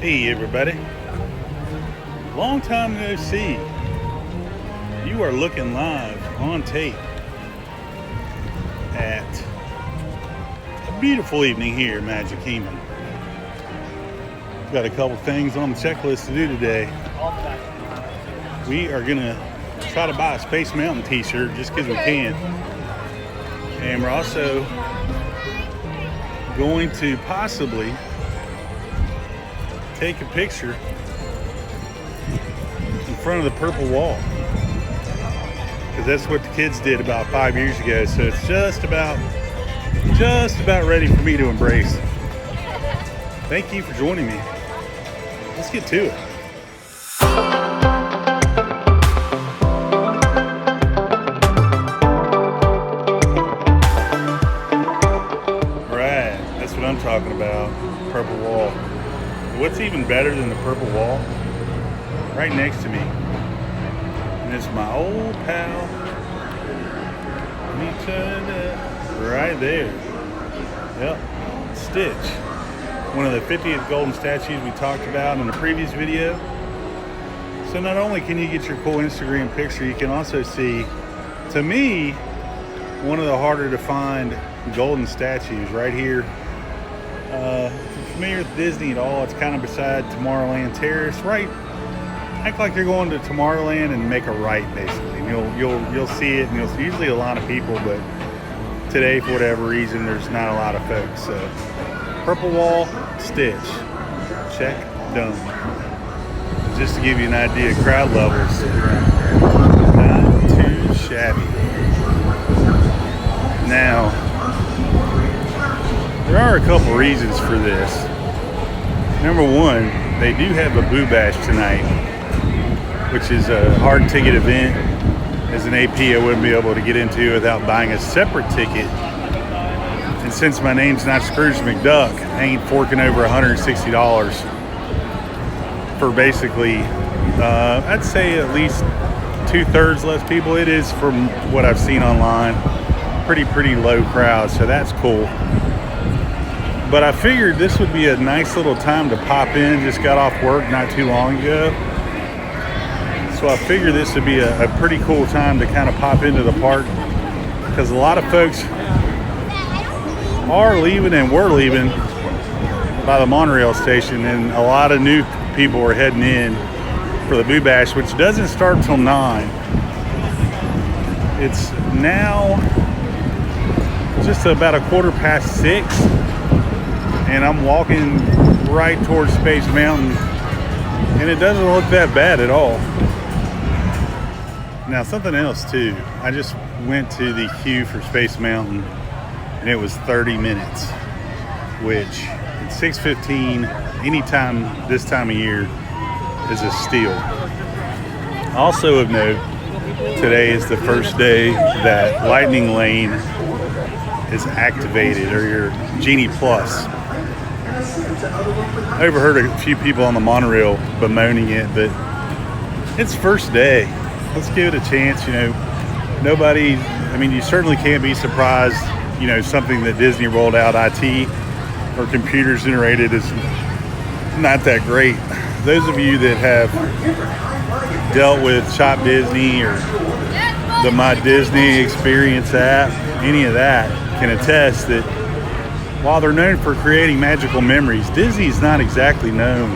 Hey everybody, long time no see. You are looking live on tape at a beautiful evening here in Magic Kingdom. Got a couple things on the checklist to do today. We are gonna try to buy a Space Mountain t-shirt just because we can. And we're also going to possibly take a picture in front of the purple wall, because that's what the kids did about 5 years ago. So it's just about ready for me to embrace. Thank you for joining me. Let's get to it. Right, that's what I'm talking about. Purple wall. What's even better than the purple wall? Right next to me. And it's my old pal. Let me turn it up. Right there. Yep. Stitch. One of the 50th golden statues we talked about in the previous video. So not only can you get your cool Instagram picture, you can also see, to me, one of the harder to find golden statues right here. If you're familiar with Disney at all, it's kind of beside Tomorrowland Terrace, right? Act like you're going to Tomorrowland and make a right, basically. And you'll see it, and you'll see usually a lot of people, but today, for whatever reason, there's not a lot of folks. So, purple wall, Stitch, check, done. Just to give you an idea of crowd levels, not too shabby. Now, there are a couple reasons for this. Number one, they do have a Boo Bash tonight, which is a hard ticket event. As an AP, I wouldn't be able to get into without buying a separate ticket. And since my name's not Scrooge McDuck, I ain't forking over $160 for basically, I'd say at least 2/3 less people. It is, from what I've seen online, pretty low crowd, so that's cool. But I figured this would be a nice little time to pop in. Just got off work not too long ago. So I figured this would be a pretty cool time to kind of pop into the park, because a lot of folks are leaving and were leaving by the monorail station, and a lot of new people are heading in for the Boo Bash, which doesn't start till 9. It's now just about 6:15. And I'm walking right towards Space Mountain, and it doesn't look that bad at all. Now, something else too, I just went to the queue for Space Mountain, and it was 30 minutes, which at 6:15, anytime this time of year, is a steal. Also of note, today is the first day that Lightning Lane is activated, or your Genie Plus. I overheard a few people on the monorail bemoaning it, but it's first day. Let's give it a chance. Nobody, you certainly can't be surprised, something that Disney rolled out, IT or computers generated, is not that great. Those of you that have dealt with Shop Disney or the My Disney Experience app, any of that, can attest that while they're known for creating magical memories, Disney's not exactly known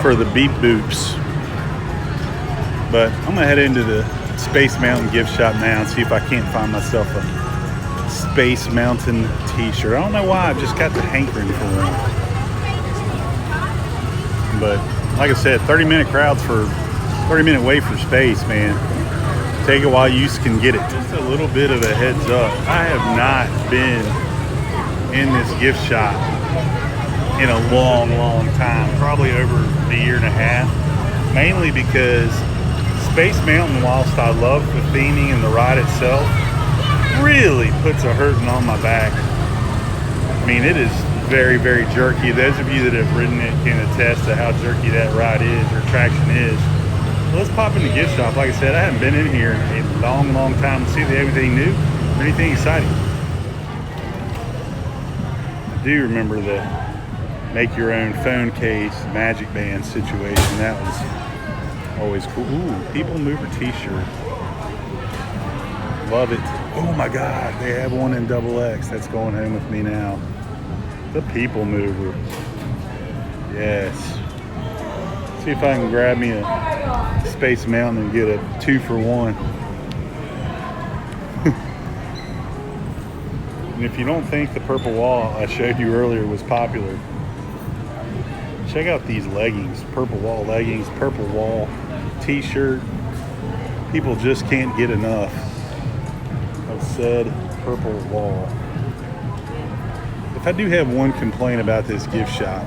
for the beep boops. But I'm gonna head into the Space Mountain gift shop now and see if I can't find myself a Space Mountain t-shirt. I don't know why, I've just got the hankering for one. But like I said, 30-minute crowds for 30-minute wait for space, man. Take it while you can get it. Just a little bit of a heads up. I have not been in this gift shop in a long, long time, probably over a year and a half, mainly because Space Mountain, whilst I love the theming and the ride itself, really puts a hurting on my back. I mean, it is very, very jerky. Those of you that have ridden it can attest to how jerky that ride is, or traction is. So let's pop in the gift shop. Like I said, I haven't been in here in a long, long time to see if they have anything new or anything exciting. I do remember the make your own phone case Magic Band situation. That was always cool. Ooh, People Mover t-shirt. Love it. Oh my God, they have one in XX. That's going home with me now. The People Mover. Yes. See if I can grab me a Space Mountain and get a 2-for-1. And if you don't think the purple wall I showed you earlier was popular, check out these leggings. Purple wall leggings, purple wall t-shirt. People just can't get enough of said purple wall. If I do have one complaint about this gift shop,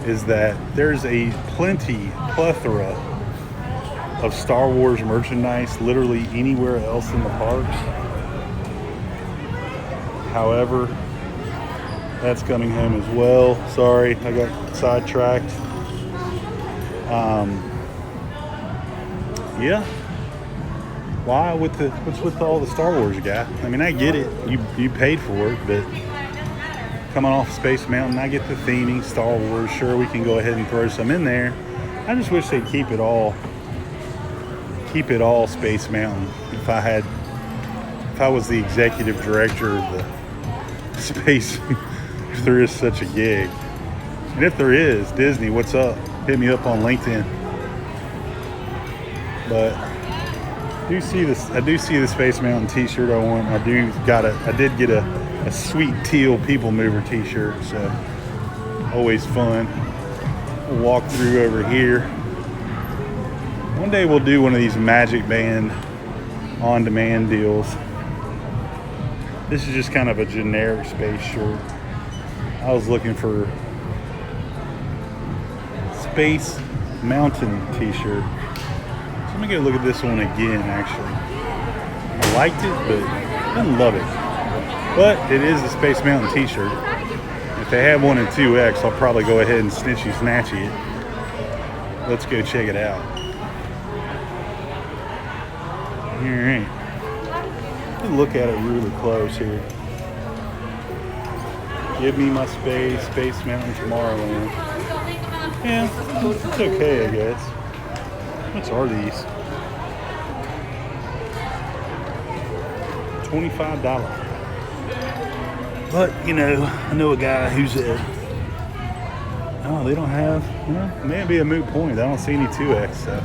is that there's a plethora of Star Wars merchandise literally anywhere else in the park. However, that's coming home as well. Sorry, I got sidetracked. Yeah. Why? What's with all the Star Wars guy? I mean, I get it. You paid for it, but coming off Space Mountain, I get the theming, Star Wars. Sure, we can go ahead and throw some in there. I just wish they'd keep it all Space Mountain. If I was the executive director of the space, if there is such a gig, and if there is, Disney, what's up? Hit me up on LinkedIn. But I do see the Space Mountain t-shirt I want. I did get a sweet teal People Mover t-shirt, so always fun. We'll walk through over here. One day we'll do one of these Magic Band on-demand deals. This is just kind of a generic space shirt. I was looking for Space Mountain t-shirt. So let me go look at this one again, actually. I liked it, but I didn't love it. But it is a Space Mountain t-shirt. If they have one in 2X, I'll probably go ahead and snatchy it. Let's go check it out. Alright. Look at it really close here. Give me my Space Mountain Tomorrowland. Yeah, it's okay, I guess. What are these? $25. But, you know, I know a guy who's at... Oh, they don't have... Well, maybe a moot point. I don't see any 2X, so...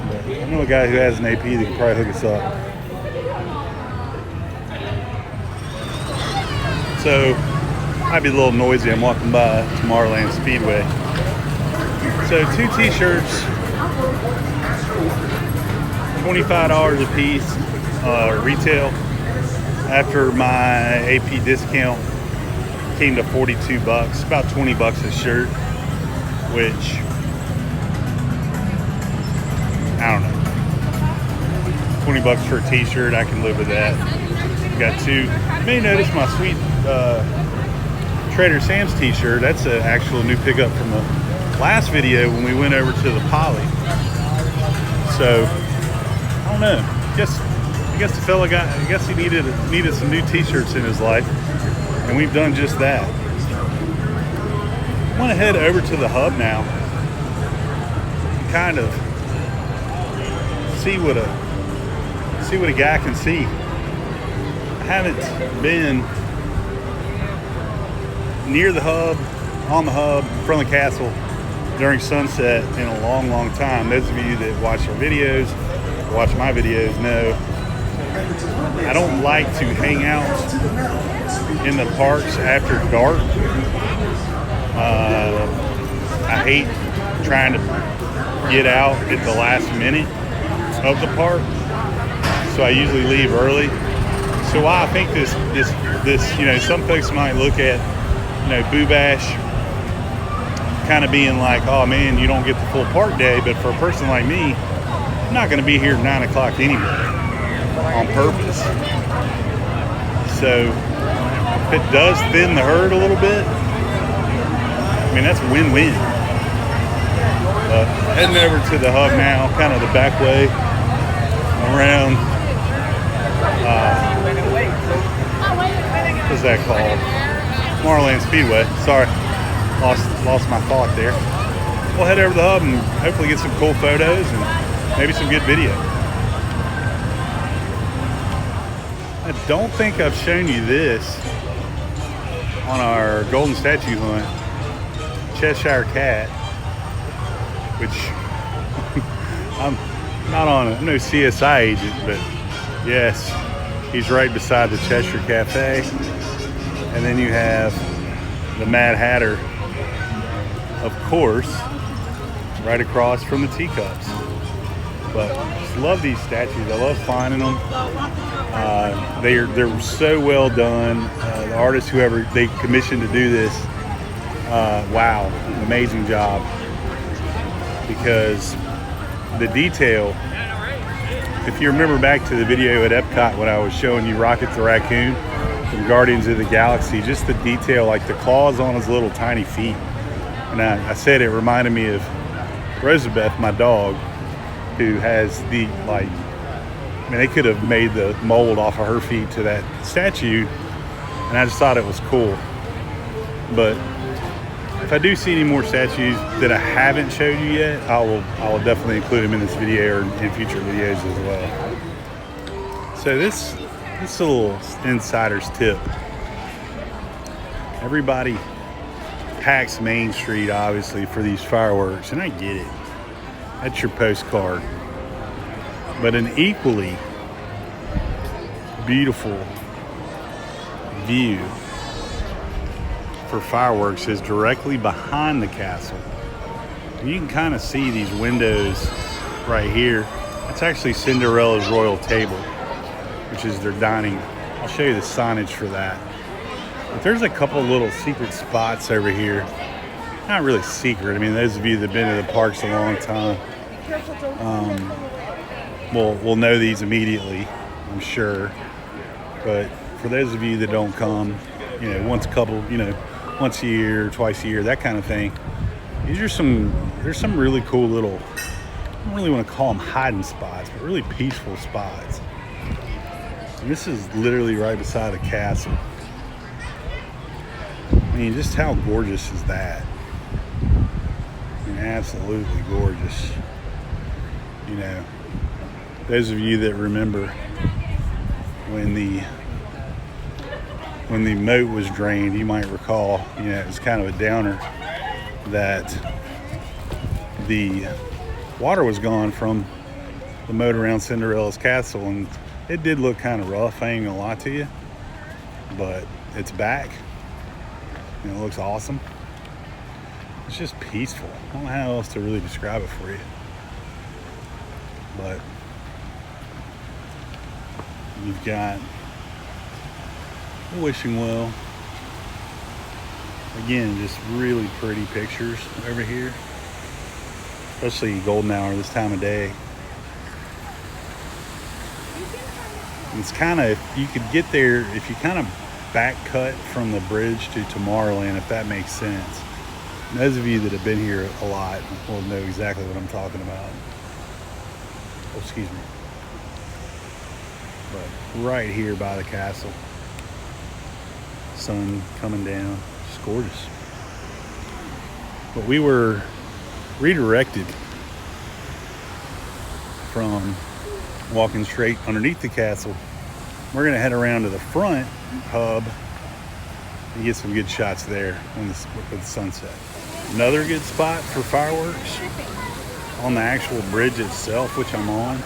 But I know a guy who has an AP that can probably hook us up. So, might be a little noisy. I'm walking by Tomorrowland Speedway. So, 2 t-shirts, $25 a piece, retail. After my AP discount came to $42, about $20 a shirt, which, I don't know. $20 for a t-shirt, I can live with that. Got 2. You may notice my sweet Trader Sam's t-shirt. That's an actual new pickup from the last video when we went over to the Poly. So, I don't know. I guess the fella he needed some new t-shirts in his life, and we've done just that. I want to head over to the hub now and kind of see what a guy can see. I haven't been near the hub, on the hub, in front of the castle during sunset in a long, long time. Those of you that watch our videos, watch my videos, know I don't like to hang out in the parks after dark. I hate trying to get out at the last minute of the park, so I usually leave early So why I think this, you know, some folks might look at, you know, Boo Bash kind of being like, oh man, you don't get the full park day. But for a person like me, I'm not going to be here at 9 o'clock anyway on purpose. So if it does thin the herd a little bit, I mean, that's win-win. Heading over to the hub now, kind of the back way around, what's that called? Tomorrowland Speedway. Sorry, lost my thought there. We'll head over to the hub and hopefully get some cool photos and maybe some good video. I don't think I've shown you this on our golden statue hunt, Cheshire Cat, which I'm not on I'm no CSI agent, but yes, he's right beside the Cheshire Cafe. And then you have the Mad Hatter, of course, right across from the teacups. But just love these statues. I love finding them. They're so well done. The artists, whoever they commissioned to do this, wow, amazing job. Because the detail, if you remember back to the video at Epcot when I was showing you Rocket the Raccoon from Guardians of the Galaxy, just the detail, like the claws on his little tiny feet. And I said it reminded me of Rosabeth, my dog, who has the, like, I mean, they could have made the mold off of her feet to that statue, and I just thought it was cool. But if I do see any more statues that I haven't showed you yet, I will definitely include them in this video or in future videos as well. So this little insider's tip. Everybody packs Main Street, obviously, for these fireworks, and I get it. That's your postcard. But an equally beautiful view for fireworks is directly behind the castle. You can kind of see these windows right here. That's actually Cinderella's royal table, which is their dining. I'll show you the signage for that. But there's a couple little secret spots over here. Not really secret. I mean, those of you that have been to the parks a long time will know these immediately, I'm sure. But for those of you that don't come, you know, once a year, twice a year, that kind of thing, there's some really cool little, I don't really want to call them hiding spots, but really peaceful spots. And this is literally right beside the castle. I mean, just how gorgeous is that? I mean, absolutely gorgeous. You know, those of you that remember when the moat was drained, you might recall, you know, it was kind of a downer that the water was gone from the moat around Cinderella's castle, and it did look kind of rough, I ain't gonna lie to you, but it's back. You know, it looks awesome. It's just peaceful. I don't know how else to really describe it for you. But you've got a wishing well. Again, just really pretty pictures over here. Especially golden hour this time of day. It's kind of, you could get there if you kind of back cut from the bridge to Tomorrowland, if that makes sense. And those of you that have been here a lot will know exactly what I'm talking about. Oh, excuse me. But right here by the castle, sun coming down, just gorgeous. But we were redirected from walking straight underneath the castle. We're gonna head around to the front hub and get some good shots there with the sunset. Another good spot for fireworks on the actual bridge itself, which I'm on,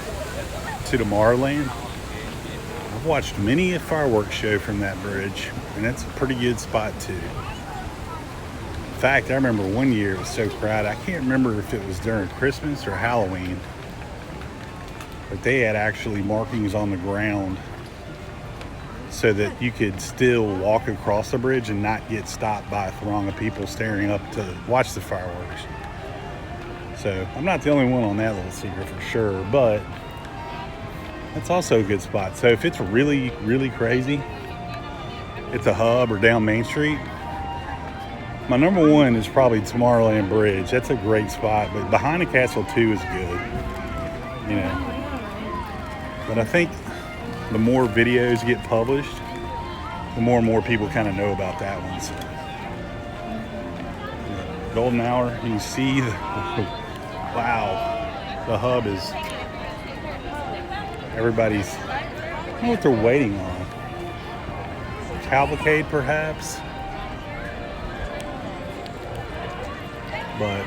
to Tomorrowland. I've watched many a fireworks show from that bridge, and that's a pretty good spot too. In fact, I remember one year it was so crowded, I can't remember if it was during Christmas or Halloween, but they had actually markings on the ground so that you could still walk across the bridge and not get stopped by a throng of people staring up to watch the fireworks. So I'm not the only one on that little secret for sure, but that's also a good spot. So if it's really, really crazy, it's a hub or down Main Street, my number one is probably Tomorrowland Bridge. That's a great spot, but behind the castle too is good, you know. But I think the more videos get published, the more and more people kind of know about that one. So, yeah, golden hour, you can see the, wow, the hub is, everybody's, I don't know what they're waiting on. Cavalcade perhaps? But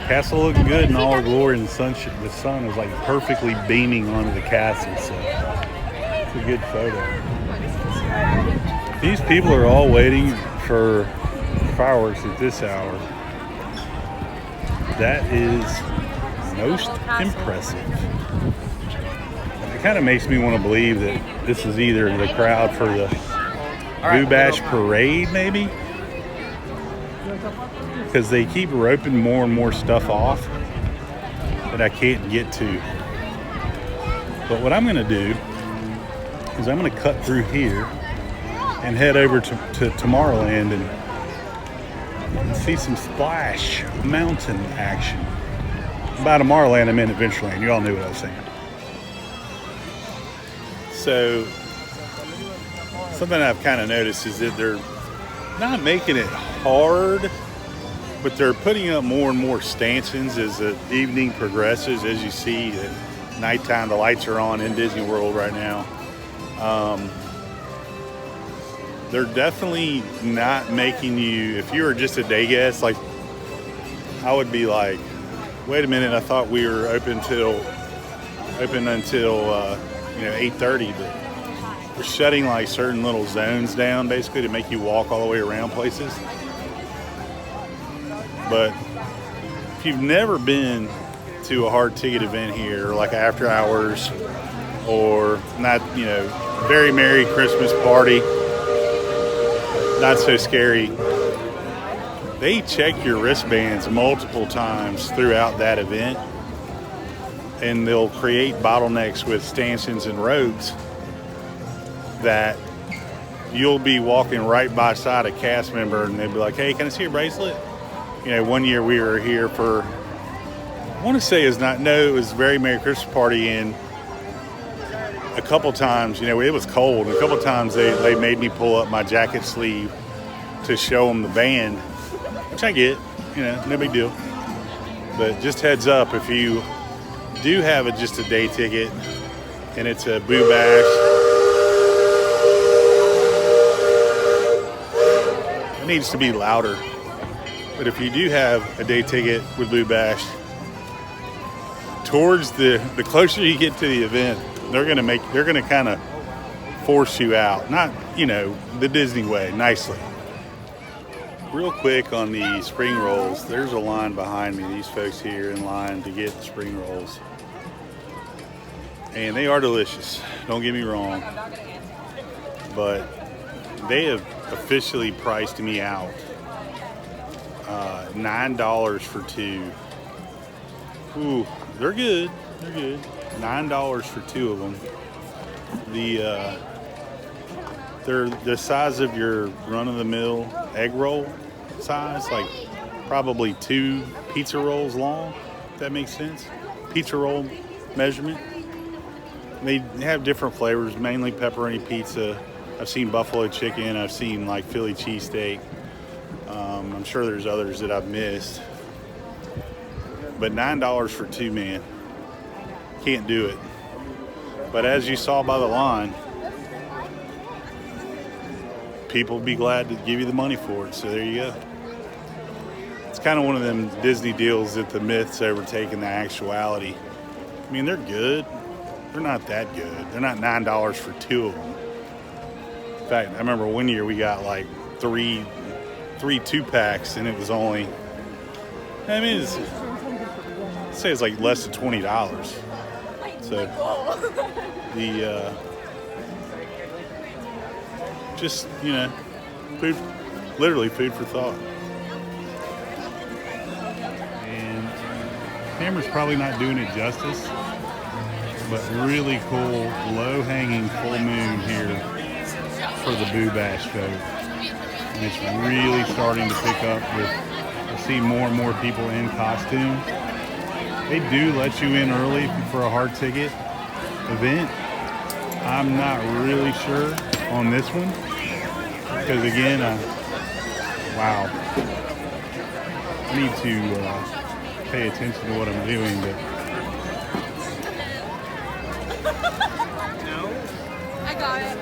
castle looked good in all glory, and the sun was like perfectly beaming onto the castle, so it's a good photo. These people are all waiting for fireworks at this hour. That is most impressive. It kind of makes me want to believe that this is either the crowd for the Boo Bash parade, maybe? Because they keep roping more and more stuff off that I can't get to. But what I'm going to do is I'm going to cut through here and head over to Tomorrowland and see some Splash Mountain action. By Tomorrowland, I meant Adventureland. You all knew what I was saying. So, something I've kind of noticed is that they're not making it hard, but they're putting up more and more stanchions as the evening progresses. As you see, at nighttime, the lights are on in Disney World right now. They're definitely not making you, if you were just a day guest, like, I would be like, wait a minute, I thought we were open until 8:30, but we're shutting like certain little zones down basically to make you walk all the way around places. But if you've never been to a hard ticket event here, like after hours, or not, very Merry Christmas party, not so scary, they check your wristbands multiple times throughout that event, and they'll create bottlenecks with stanchions and ropes that you'll be walking right by side a cast member and they'll be like, hey, can I see your bracelet? One year we were here for, I want to say it was very Merry Christmas party, and a couple times, it was cold, and a couple times they made me pull up my jacket sleeve to show them the band, which I get, no big deal. But just heads up, if you do have just a day ticket and it's a Boo Bash, it needs to be louder. But if you do have a day ticket with Boo Bash, towards the closer you get to the event, they're gonna kind of force you out. Not, the Disney way, nicely. Real quick on the spring rolls, there's a line behind me. These folks here in line to get the spring rolls. And they are delicious, don't get me wrong. But they have officially priced me out. $9 for two. Ooh, they're good. They're good. $9 for two of them. They're the size of your run-of-the-mill egg roll size, like probably 2 pizza rolls long, if that makes sense. Pizza roll measurement. They have different flavors, mainly pepperoni pizza. I've seen buffalo chicken. I've seen like Philly cheesesteak. I'm sure there's others that I've missed. But $9 for two, man. Can't do it. But as you saw by the line, people will be glad to give you the money for it. So there you go. It's kind of one of them Disney deals that the myth's overtaking the actuality. I mean, they're good. They're not that good. They're not $9 for two of them. In fact, I remember one year we got like three 2-packs, and it was only, I'd say it's like less than $20. So just, you know, food, literally food for thought. And camera's probably not doing it justice, but really cool, low-hanging full moon here for the Boo Bash folk. And it's really starting to pick up with, I see more and more people in costume. They do let you in early for a hard ticket event. I'm not really sure on this one, because again, wow, I need to pay attention to what I'm doing, but I got it.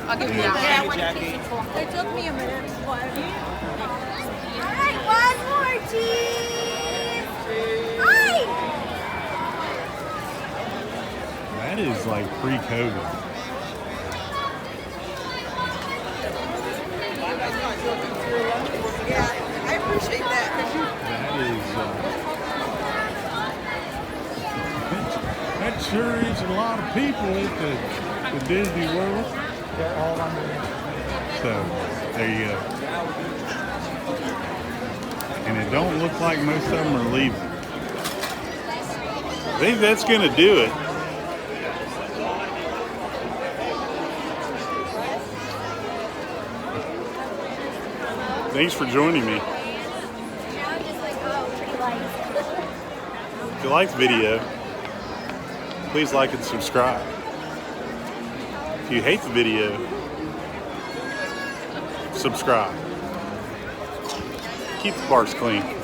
I'll give you that. It took me a minute. What? Alright, one more, cheese! Hi! that is like pre-COVID. Yeah, I appreciate that. That sure is a lot of people at the Disney World. They're all on the So, there you go. And it don't look like most of them are leaving. I think that's going to do it. Thanks for joining me. If you like the video, please like and subscribe. If you hate the video, subscribe. Keep the parks clean.